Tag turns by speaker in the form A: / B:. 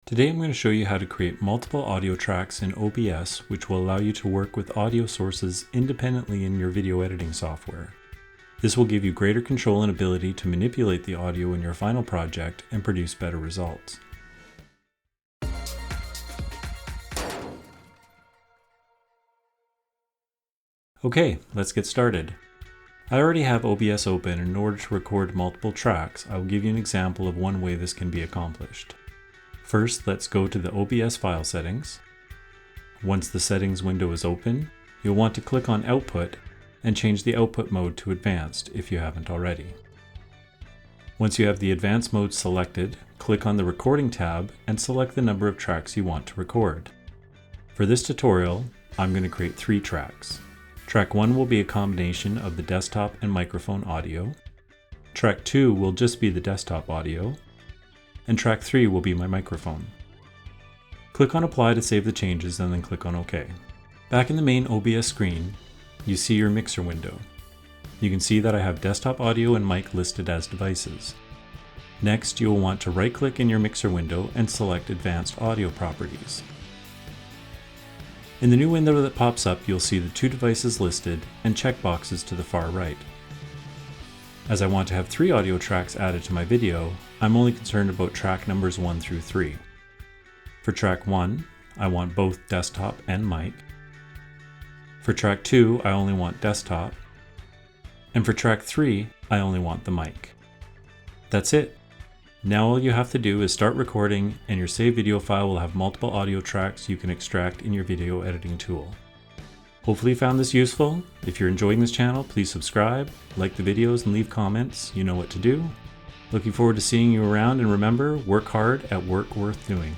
A: Today I'm going to show you how to create multiple audio tracks in OBS, which will allow you to work with audio sources independently in your video editing software. This will give you greater control and ability to manipulate the audio in your final project and produce better results. Okay, let's get started. I already have OBS open, and in order to record multiple tracks, I will give you an example of one way this can be accomplished. First, let's go to the OBS file settings. Once the settings window is open, you'll want to click on Output and change the output mode to Advanced if you haven't already. Once you have the Advanced mode selected, click on the Recording tab and select the number of tracks you want to record. For this tutorial, I'm going to create 3 tracks. Track 1 will be a combination of the desktop and microphone audio. Track 2 will just be the desktop audio. And track 3 will be my microphone. Click on Apply to save the changes and then click on OK. Back in the main OBS screen, you see your mixer window. You can see that I have desktop audio and mic listed as devices. Next, you will want to right-click in your mixer window and select Advanced Audio Properties. In the new window that pops up, you'll see the 2 devices listed and checkboxes to the far right. As I want to have 3 audio tracks added to my video, I'm only concerned about track numbers 1 through 3. For track 1, I want both desktop and mic. For track 2, I only want desktop. And for track 3, I only want the mic. That's it. Now all you have to do is start recording, and your saved video file will have multiple audio tracks you can extract in your video editing tool. Hopefully you found this useful. If you're enjoying this channel, please subscribe, like the videos, and leave comments. You know what to do. Looking forward to seeing you around, and remember, work hard at work worth doing.